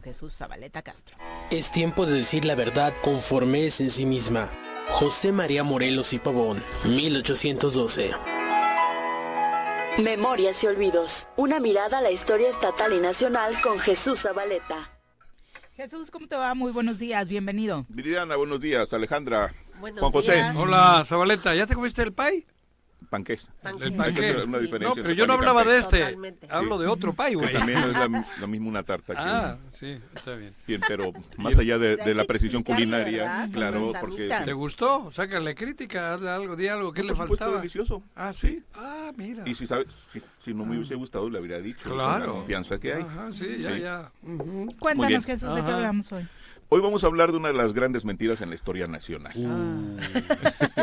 Jesús Zabaleta Castro. Es tiempo de decir la verdad conforme es en sí misma. José María Morelos y Pavón, 1812. Memorias y olvidos. Una mirada a la historia estatal y nacional con Jesús Zabaleta. Jesús, ¿cómo te va? Muy buenos días, bienvenido. Viridiana, buenos días. Alejandra, Buenos Juan José. días. Hola, Zabaleta, ¿ya te comiste el pay? Panqués. El Hay que panqué. hacer una diferencia No, pero entre yo no pan y hablaba café. de este. Totalmente. Hablo de otro pay, Que güey. también es lo mismo una tarta. Ah, sí, está bien. Bien, pero más allá Hay de la que precisión explicarle, culinaria, ¿verdad? Con claro, manzanitas. porque... ¿Te gustó? Sácale crítica, hazle algo, di algo, ¿qué le por supuesto, faltaba? delicioso. Ah, ¿sí? Ah, mira. Y si no me hubiese gustado, le habría dicho. Con la Claro. confianza que hay. Ajá, sí, ya, Sí. ya. Ujú. Muy Cuéntanos, bien. Jesús, ¿de qué Ajá. hablamos hoy? Hoy vamos a hablar de una de las grandes mentiras en la historia nacional.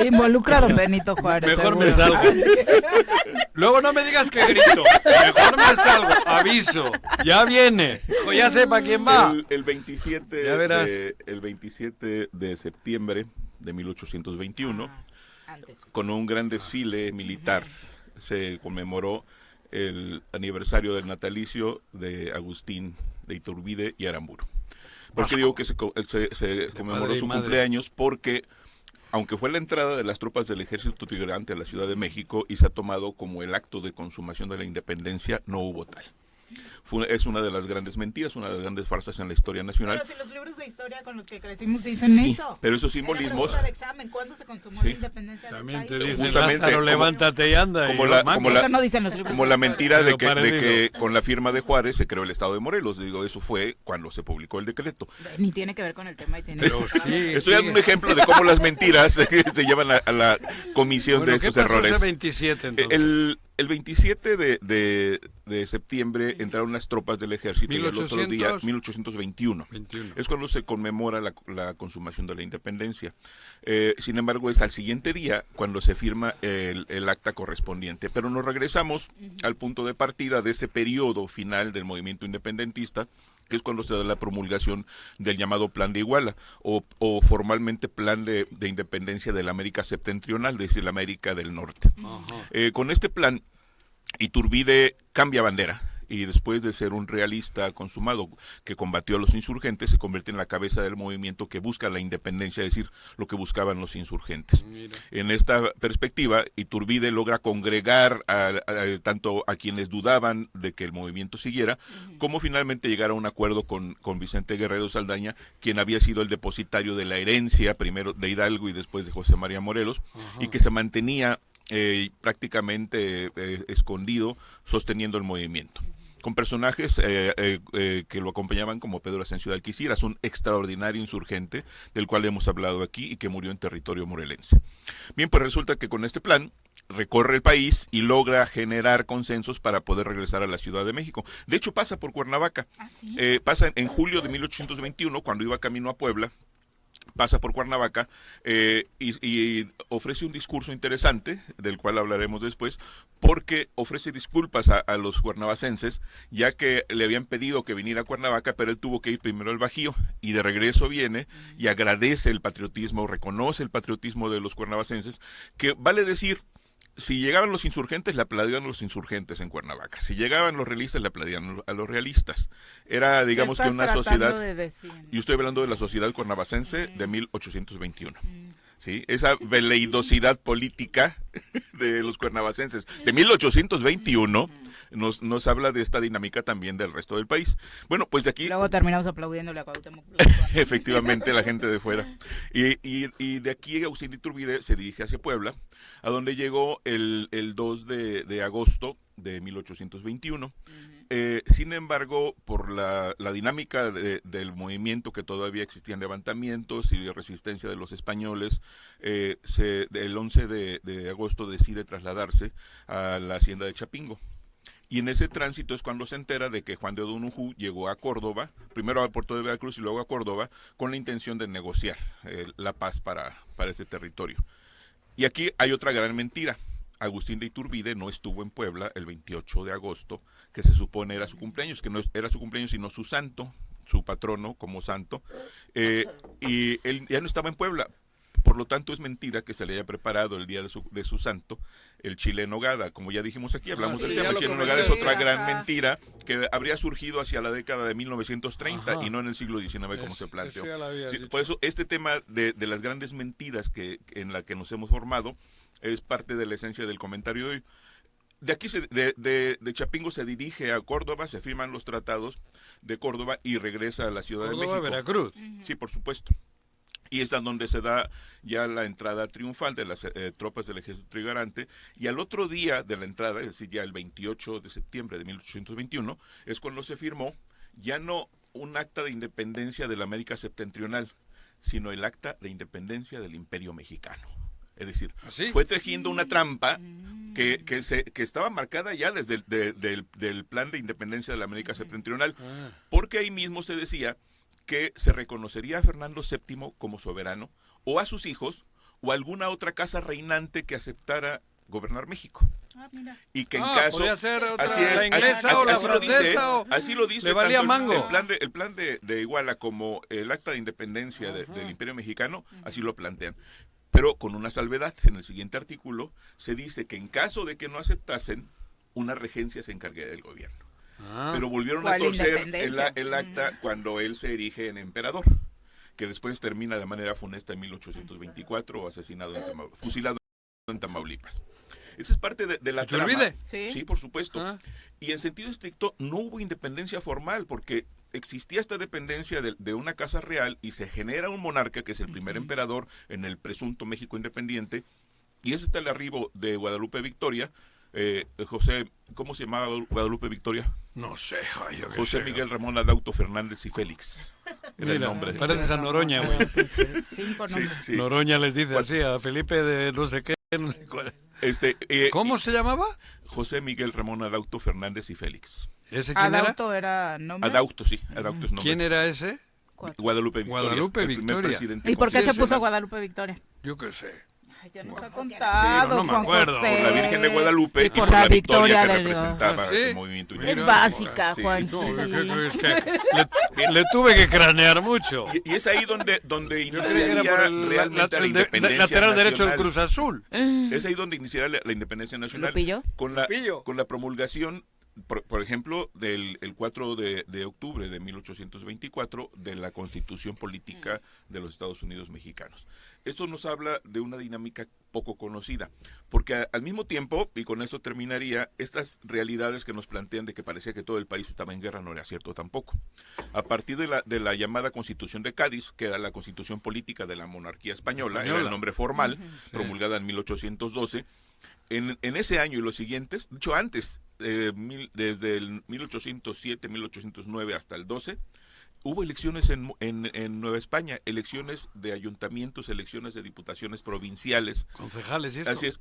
Involucra a don Benito Juárez. Mejor me seguro. salgo. Luego no me digas que grito. Mejor me salgo. Aviso. Ya viene. O ya sepa quién va. El 27, Ya verás. el 27 de septiembre de 1821, Antes. con un gran desfile militar, se conmemoró el aniversario del natalicio de Agustín de Iturbide y Aramburu. ¿Por qué digo que se conmemoró padre y su madre. cumpleaños? Porque, aunque fue la entrada de las tropas del ejército trigarante a la Ciudad de México y se ha tomado como el acto de consumación de la independencia, no hubo tal. Es una de las grandes mentiras, una de las grandes farsas en la historia nacional. Pero si los libros de historia con los que crecimos dicen Sí, eso. pero esos En la simbolismos... pregunta de examen, ¿cuándo se consumó Sí. la independencia También del te país? dicen, Justamente, Lázaro, como- levántate y anda. como y la- los mangos. como la- Eso no dicen los libros. Como la mentira de Pero que con la firma de Juárez se creó el Estado de Morelos. Digo, eso fue cuando se publicó el decreto. Ni tiene que ver con el tema y tiene Pero que sí. Estoy dando un ejemplo de cómo las mentiras se llevan a la comisión Bueno, de ¿qué estos pasó errores. ese 27 entonces? El 27 de septiembre entraron las tropas del ejército y el otro día, 1821. 21. Es cuando se conmemora la consumación de la independencia. Sin embargo, es al siguiente día cuando se firma el acta correspondiente. Pero nos regresamos al punto de partida de ese periodo final del movimiento independentista, que es cuando se da la promulgación del llamado Plan de Iguala, o formalmente Plan de Independencia de la América Septentrional, es decir, la América del Norte. Ajá. Con este plan, Iturbide cambia bandera y después de ser un realista consumado que combatió a los insurgentes, se convierte en la cabeza del movimiento que busca la independencia, es decir, lo que buscaban los insurgentes. Mira. En esta perspectiva, Iturbide logra congregar tanto a quienes dudaban de que el movimiento siguiera, como finalmente llegar a un acuerdo con Vicente Guerrero Saldaña, quien había sido el depositario de la herencia, primero de Hidalgo y después de José María Morelos, y que se mantenía prácticamente escondido, sosteniendo el movimiento, con personajes que lo acompañaban, como Pedro Ascencio de Alquiciras, un extraordinario insurgente del cual hemos hablado aquí y que murió en territorio morelense. Bien, pues resulta que con este plan recorre el país y logra generar consensos para poder regresar a la Ciudad de México. De hecho, pasa por Cuernavaca. ¿Ah, sí? Pasa en julio de 1821, cuando iba camino a Puebla, pasa por Cuernavaca y ofrece un discurso interesante, del cual hablaremos después, porque ofrece disculpas a los cuernavacenses, ya que le habían pedido que viniera a Cuernavaca, pero él tuvo que ir primero al Bajío, y de regreso viene y agradece el patriotismo, reconoce el patriotismo de los cuernavacenses, que vale decir, si llegaban los insurgentes, le aplaudían a los insurgentes en Cuernavaca. Si llegaban los realistas, le aplaudían a los realistas. Era, digamos, que una sociedad... Yo estoy hablando de la sociedad cuernavacense de 1821. ¿Sí? Esa veleidosidad política de los cuernavacenses de 1821 nos habla de esta dinámica también del resto del país. Bueno, pues de aquí... Luego terminamos aplaudiéndole a Cuauhtémoc. Efectivamente, la gente de fuera. Y de aquí Agustín de Iturbide se dirige hacia Puebla, a donde llegó el 2 de agosto de 1821. Sin embargo, por la dinámica del movimiento, que todavía existían levantamientos y de resistencia de los españoles, el 11 de agosto decide trasladarse a la hacienda de Chapingo. Y en ese tránsito es cuando se entera de que Juan de O'Donojú llegó a Córdoba, primero al puerto de Veracruz y luego a Córdoba, con la intención de negociar la paz para ese territorio. Y aquí hay otra gran mentira. Agustín de Iturbide no estuvo en Puebla el 28 de agosto, que se supone era su cumpleaños, que no era su cumpleaños sino su santo, su patrono como santo, y él ya no estaba en Puebla. Por lo tanto, es mentira que se le haya preparado el día de su santo el chile en nogada. Como ya dijimos aquí, hablamos sí, del ya tema. El lo chile en comenté. nogada es otra Ajá. gran mentira que habría surgido hacia la década de 1930 Ajá. y no en el siglo XIX como se planteó. Eso ya lo había Sí, dicho. por eso, este tema de las grandes mentiras en la que nos hemos formado es parte de la esencia del comentario de hoy. De aquí, de Chapingo se dirige a Córdoba, se firman los tratados de Córdoba y regresa a la Ciudad de Córdoba, México. Veracruz. Sí, por supuesto. Y es donde se da ya la entrada triunfal de las tropas del ejército trigarante. Y al otro día de la entrada, es decir, ya el 28 de septiembre de 1821, es cuando se firmó ya no un acta de independencia de la América septentrional, sino el acta de independencia del Imperio Mexicano. Es decir, ¿Así? fue tejiendo una trampa que estaba marcada ya desde del plan de independencia de la América septentrional, Ah. porque ahí mismo se decía que se reconocería a Fernando VII como soberano, o a sus hijos, o a alguna otra casa reinante que aceptara gobernar México. Ah, mira. Y que en Ah, caso... podía ser otra, Así es, la inglesa o la así lo dice, francesa o... así lo dice le valía tanto mango. el plan de Iguala como el acta de independencia del Imperio Mexicano, así lo plantean. Pero con una salvedad, en el siguiente artículo se dice que en caso de que no aceptasen, una regencia se encargaría del gobierno. Ah. Pero volvieron a ¿Cuál torcer independencia? el acta cuando él se erige en emperador, que después termina de manera funesta en 1824, asesinado fusilado en Tamaulipas. Esa es parte de la trama. ¿Iturbide? Sí. Sí, por supuesto. Ah. Y en sentido estricto no hubo independencia formal porque existía esta dependencia de una casa real y se genera un monarca que es el primer emperador en el presunto México independiente, y ese está el arribo de Guadalupe Victoria. José, ¿cómo se llamaba Guadalupe Victoria? No sé, ay, yo qué José sé. Miguel Ramón Adauto Fernández y Félix. Era el Mira, nombre. pareces a Noroña, güey. 5 Sí, nombres. sí. Noroña les dice así a Felipe de no sé qué, no sé cuál. ¿Cómo? Se llamaba? José Miguel Ramón Adauto Fernández y Félix. ¿Ese quién Adauto era nombre. Adauto, sí, Adauto es era? nombre. ¿Quién era ese? Guadalupe Victoria. Guadalupe el primer Victoria. presidente ¿Y por qué se constitucional. puso Guadalupe Victoria? Yo qué sé. Ay, ya nos ha Sí, contado, no me Juan acuerdo. José. Por la Virgen de Guadalupe y por la victoria que del representaba ¿Ah, sí? el movimiento Mira, Es indígena. básica, Sí. Juan. No, es que le tuve que cranear mucho. Y es ahí donde Yo creí que era iniciaría por el realmente la independencia lateral derecho del nacional. Cruz Azul. Es ahí donde iniciaría la independencia nacional. ¿Lupillo? Con Lupillo. la promulgación, por ejemplo, el 4 de octubre de 1824 de la Constitución Política de los Estados Unidos Mexicanos. Esto nos habla de una dinámica poco conocida, porque al mismo tiempo, y con esto terminaría, estas realidades que nos plantean de que parecía que todo el país estaba en guerra no era cierto tampoco. A partir de la llamada Constitución de Cádiz, que era la Constitución Política de la monarquía española, era el nombre formal, promulgada en 1812, en ese año y los siguientes, de hecho antes, desde el 1807, 1809 hasta el 12, hubo elecciones en Nueva España, elecciones de ayuntamientos, elecciones de diputaciones provinciales. Concejales y eso. Así es.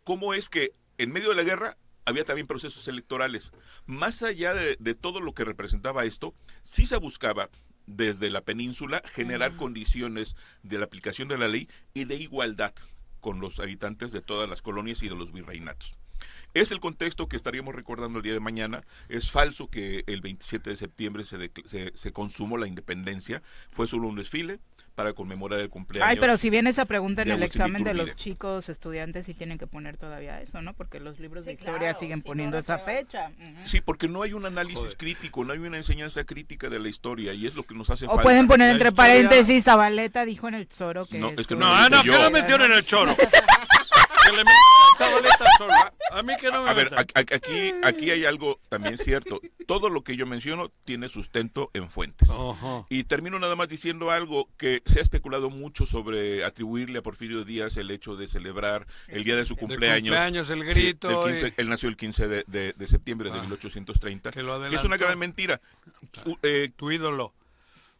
¿Cómo es que en medio de la guerra había también procesos electorales? Más allá de todo lo que representaba esto, sí se buscaba desde la península generar condiciones de la aplicación de la ley y de igualdad con los habitantes de todas las colonias y de los virreinatos. Es el contexto que estaríamos recordando el día de mañana. Es falso que el 27 de septiembre se consumó la independencia. Fue solo un desfile para conmemorar el cumpleaños. Ay, pero si viene esa pregunta en de el Agustín examen de los Iturbide. chicos estudiantes, sí tienen que poner todavía eso, ¿no? Porque los libros de Sí, historia claro, siguen sí, poniendo no, esa no. fecha. Ujú. Sí, porque no hay un análisis crítico, no hay una enseñanza crítica de la historia y es lo que nos hace O falta. pueden poner La entre historia- paréntesis, Zabaleta dijo en el Zoro que... No, es que esto- no, No, lo dije que yo. no mencionen el choro. Que le metan esa boleta solo. A mí que no me A ver, metan. aquí hay algo también cierto. Todo lo que yo menciono tiene sustento en fuentes. Ajá. Y termino nada más diciendo algo que se ha especulado mucho sobre atribuirle a Porfirio Díaz el hecho de celebrar el día de su cumpleaños. El grito. Sí, del 15, él nació el 15 de septiembre de Ah, 1830, que lo que es una adelantó. gran mentira. Tu ídolo.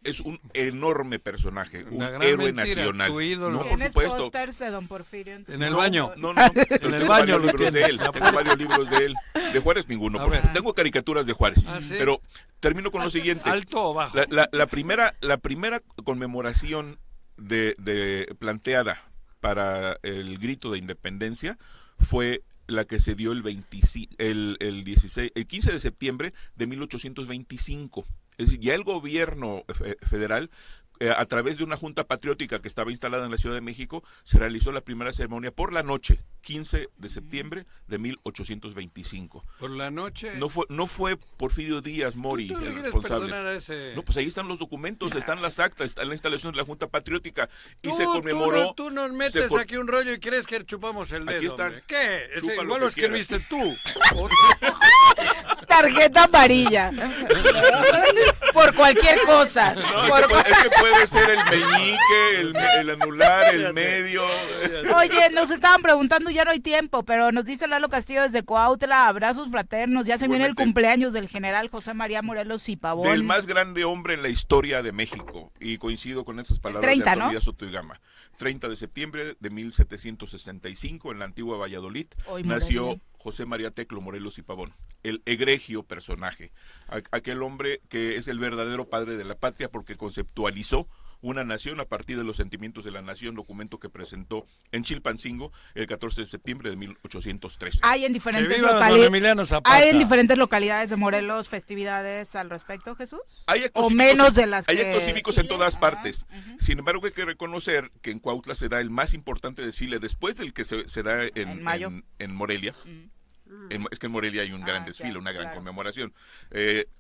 Es un enorme personaje, un Una gran héroe mentira, nacional. tu ídolo. No, por ¿Tienes supuesto. pósters de don Porfirio? en tu- En el baño. No, pero En el tengo baño varios lo libros tiene. de él. Tengo varios libros de él. De Juárez ninguno. A Por ver. favor. Tengo caricaturas de Juárez. Ah, ¿sí? Pero termino con lo siguiente. ¿Alto o bajo? La primera conmemoración de planteada para el grito de independencia fue la que se dio el 15 de septiembre de 1825. Es decir, ya el gobierno federal a través de una junta patriótica que estaba instalada en la Ciudad de México, se realizó la primera ceremonia por la noche, 15 de septiembre de 1825. Por la noche. No fue Porfirio Díaz Mori ¿Tú le el quieres responsable. perdonar a ese? No, pues ahí están los documentos, están las actas, está la instalación de la junta patriótica y se Tú conmemoró. Tú nos metes se aquí un rollo y crees que chupamos el dedo. Aquí están. Hombre. ¿Qué? Ese Chupa lo igual que lo escribiste tú. Tarjeta amarilla. Por cualquier cosa. No, es que puede ser el meñique, el anular, el medio. Oye, nos estaban preguntando, ya no hay tiempo, pero nos dice Lalo Castillo desde Coautla, abrazos fraternos, ya se viene el Igualmente. cumpleaños del general José María Morelos y Pavón. Del más grande hombre en la historia de México. Y coincido con estas palabras 30, de Antonio ¿no? Díaz Soto y Gama. 30 de septiembre de 1765, en la antigua Valladolid, Hoy nació Morelia. José María Teclo Morelos y Pavón, el egregio personaje, aquel hombre que es el verdadero padre de la patria porque conceptualizó una nación a partir de los sentimientos de la nación, documento que presentó en Chilpancingo el 14 de septiembre de 1813. Hay en diferentes Que viva don localidades. Emiliano Zapata. ¿Hay en diferentes localidades de Morelos festividades al respecto, Jesús? Hay actos O cívicos menos de las hay que... actos cívicos en todas Ajá, partes. ujú. Sin embargo, hay que reconocer que en Cuautla se da el más importante desfile después del que se da En mayo. en Morelia. Es que en Morelia hay un gran Ah, desfile, ya, una gran claro. conmemoración.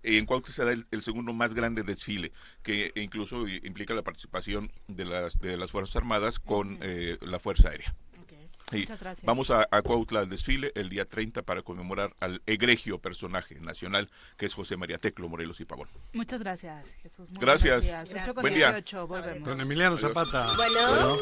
En Cuautla se da el segundo más grande desfile, que incluso implica la participación de las Fuerzas Armadas con la Fuerza Aérea. Ok, Y muchas gracias. vamos a Cuautla al desfile el día 30 para conmemorar al egregio personaje nacional que es José María Teclo Morelos y Pavón. Muchas gracias, Jesús. Muy Gracias. buenos días. 8:18, Buen día. volvemos. Don Emiliano Zapata. Bueno.